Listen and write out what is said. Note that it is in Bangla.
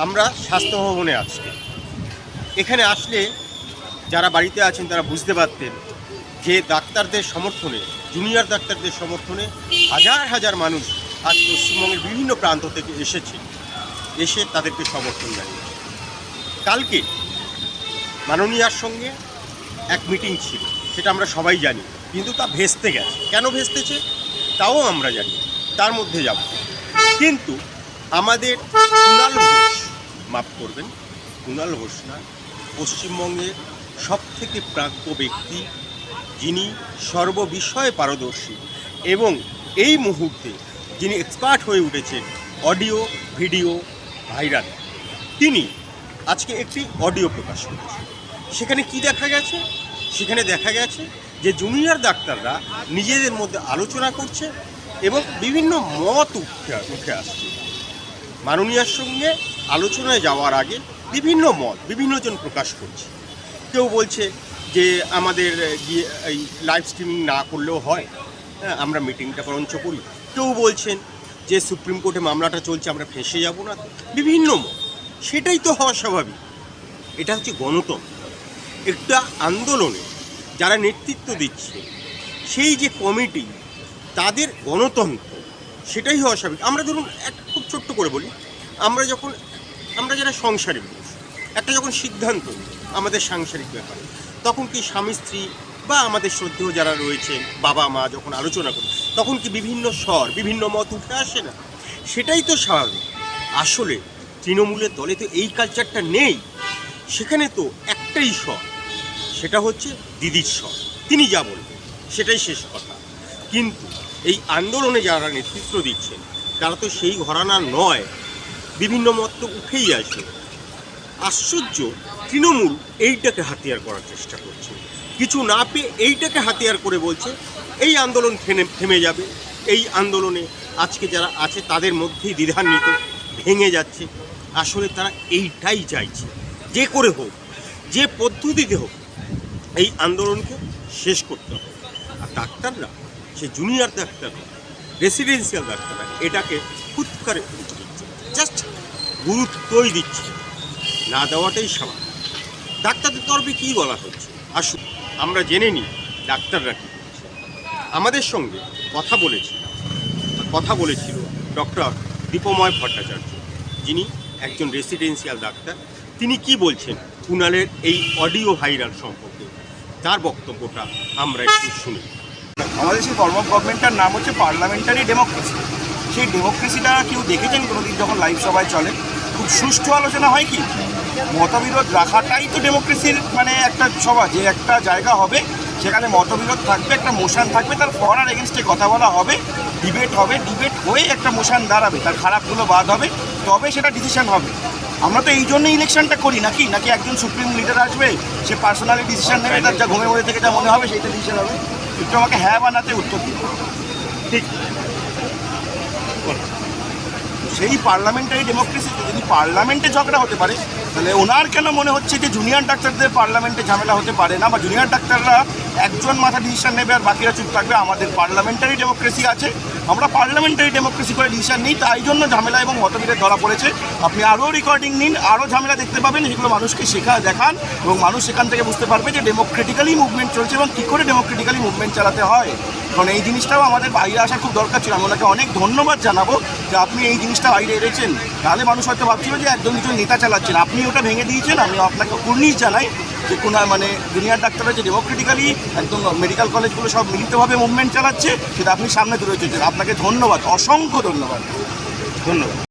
আমরা স্বাস্থ্য ভবনে আজকে এখানে আসলে যারা বাড়িতে আছেন তারা বুঝতে পারতেন যে ডাক্তারদের সমর্থনে, জুনিয়র ডাক্তারদের সমর্থনে হাজার হাজার মানুষ আজ পশ্চিমবঙ্গের বিভিন্ন প্রান্ত থেকে এসে তাদেরকে সমর্থন জানিয়েছে। কালকে মাননীয়ার সঙ্গে এক মিটিং ছিল, সেটা আমরা সবাই জানি, কিন্তু তা ভেস্তে গেছে। কেন ভেস্তেছে তাও আমরা জানি, তার মধ্যে যাব। কিন্তু আমাদের কুণাল ঘোষ, মাফ করবেন, কুণাল ঘোষ না, পশ্চিমবঙ্গের সবথেকে প্রাজ্ঞ ব্যক্তি, যিনি সর্ববিষয়ে পারদর্শী এবং এই মুহূর্তে যিনি এক্সপার্ট হয়ে উঠেছেন অডিও ভিডিও ভাইরাল, তিনি আজকে একটি অডিও প্রকাশ করেছেন। সেখানে কি দেখা গেছে? সেখানে দেখা গেছে যে জুনিয়র ডাক্তাররা নিজেদের মধ্যে আলোচনা করছে এবং বিভিন্ন মত উঠে আসছে। মাননীয়ার সঙ্গে আলোচনায় যাওয়ার আগে বিভিন্ন মত বিভিন্নজন প্রকাশ করছে। কেউ বলছে যে আমাদের গিয়ে এই লাইভ স্ট্রিমিং না করলেও হয়, আমরা মিটিংটা বরঞ্চ করি। কেউ বলছেন যে সুপ্রিম কোর্টে মামলাটা চলছে, আমরা ফেঁসে যাব না। বিভিন্ন মত, সেটাই তো হওয়া স্বাভাবিক। এটা হচ্ছে গণতন্ত্র। একটা আন্দোলনে যারা নেতৃত্ব দিচ্ছে, সেই যে কমিটি, তাদের গণতন্ত্র, সেটাই হওয়া স্বাভাবিক। আমরা ধরুন একটা খুব ছোট্ট করে বলি, আমরা যারা সংসারী মানুষ, একটা যখন সিদ্ধান্ত আমাদের সাংসারিক ব্যাপার, তখন কি স্বামী স্ত্রী বা আমাদের শ্রদ্ধেয় যারা রয়েছেন বাবা মা যখন আলোচনা করি, তখন কি বিভিন্ন স্বর বিভিন্ন মত উঠে আসে না? সেটাই তো স্বাভাবিক। আসলে তৃণমূলের দলে তো এই কালচারটা নেই। সেখানে তো একটাই স্বর, সেটা হচ্ছে দিদির স্বর, তিনি যা বলবেন সেটাই শেষ কথা। কিন্তু এই আন্দোলনে যারা নেতৃত্ব দিচ্ছেন তারা তো সেই ঘরানা নয়, বিভিন্ন মত তো উঠেই আসে। আশ্চর্য, তৃণমূল এইটাকে হাতিয়ার করার চেষ্টা করছে, কিছু না পেয়ে এইটাকে হাতিয়ার করে বলছে এই আন্দোলন থেমে যাবে, এই আন্দোলনে আজকে যারা আছে তাদের মধ্যেই দ্বিধান্বিত ভেঙে যাচ্ছে। আসলে তারা এইটাই চাইছে, যে করে হোক, যে পদ্ধতিতে হোক, এই আন্দোলনকে শেষ করতে হবে। আর ডাক্তাররা, সে জুনিয়র ডাক্তাররা, রেসিডেন্সিয়াল ডাক্তাররা এটাকে ফুৎকারে দিচ্ছে, জাস্ট গুরুত্বই দিচ্ছে না, দেওয়াটাই স্বাভাবিক। ডাক্তারদের তরফে কী বলা হচ্ছে আসুন আমরা জেনে নিই ডাক্তাররা কী বলছে। আমাদের সঙ্গে কথা বলেছিল ডক্টর দীপময় ভট্টাচার্য, যিনি একজন রেসিডেন্সিয়াল ডাক্তার। তিনি কি বলছেন কুণালের এই অডিও ভাইরাল সম্পর্কে, তার বক্তব্যটা আমরা একটু শুনি। আমাদের সেই ফর্ম অফ গভর্নমেন্টটার নাম হচ্ছে পার্লামেন্টারি ডেমোক্রেসি। সেই ডেমোক্রেসিটা কেউ দেখেছেন কোনোদিন? যখন লাইভ সভায় চলে খুব সুষ্ঠু আলোচনা হয়, কি মতবিরোধ রাখাটাই তো ডেমোক্রেসির মানে একটা সভা। যে একটা জায়গা হবে সেখানে মতবিরোধ থাকবে, একটা মোশন থাকবে, তার ফর আর এগেনস্টে কথা বলা হবে, ডিবেট হবে, ডিবেট হয়ে একটা মোশন দাঁড়াবে, তার খারাপগুলো বাদ হবে, তবে সেটা ডিসিশন হবে। আমরা তো এই জন্য ইলেকশনটা করি নাকি একজন সুপ্রিম লিডার আসবে, সে পার্সোনালি ডিসিশন নেবে, তার যা ঘুমের মধ্যে থেকে যা মনে হবে সেইটা ডিসিশন হবে। একটু আমাকে হ্যাঁ বানাতে উত্তর দিন। ঠিক, সেই পার্লামেন্টারি ডেমোক্রেসিতে যদি পার্লামেন্টে ঝগড়া হতে পারে, তাহলে ওনার কেন মনে হচ্ছে যে জুনিয়র ডাক্তারদের পার্লামেন্টে ঝামেলা হতে পারে না, বা জুনিয়র ডাক্তাররা একজন মাথা ডিসিশন নেবে আর বাকিরা চুপ থাকবে? আমাদের পার্লামেন্টারি ডেমোক্রেসি আছে, আমরা পার্লামেন্টারি ডেমোক্রেসি করে ডিসিশন নিই, তাই জন্য ঝামেলা এবং মতবিরোধ ধরা পড়েছে। আপনি আরও রেকর্ডিং নিন, আরও ঝামেলা দেখতে পাবেন, সেগুলো মানুষকে দেখান এবং মানুষ সেখান থেকে বুঝতে পারবে যে ডেমোক্রেটিক্যালি মুভমেন্ট চলছে এবং কী করে ডেমোক্রেটিক্যালি মুভমেন্ট চালাতে হয়। কারণ এই জিনিসটাও আমাদের বাইরে আসা খুব দরকার ছিল। আমি ওনাকে অনেক ধন্যবাদ জানাবো যে আপনি এই জিনিসটা বাইরে এনেছেন। তাহলে মানুষ হয়তো ভাবছিল যে একজন দুজন নেতা চালাচ্ছেন, আপনি ওটা ভেঙে দিয়েছেন। আমি আপনাকে কুর্নিশ জানাই যে কোনো মানে জুনিয়র ডাক্তাররা যে ডেমোক্রেটিক্যালি একদম মেডিকেল কলেজগুলো সব মিলিতভাবে মুভমেন্ট চালাচ্ছে, সেটা আপনি সামনে তুলে চলছেন। আপনাকে ধন্যবাদ, অসংখ্য ধন্যবাদ।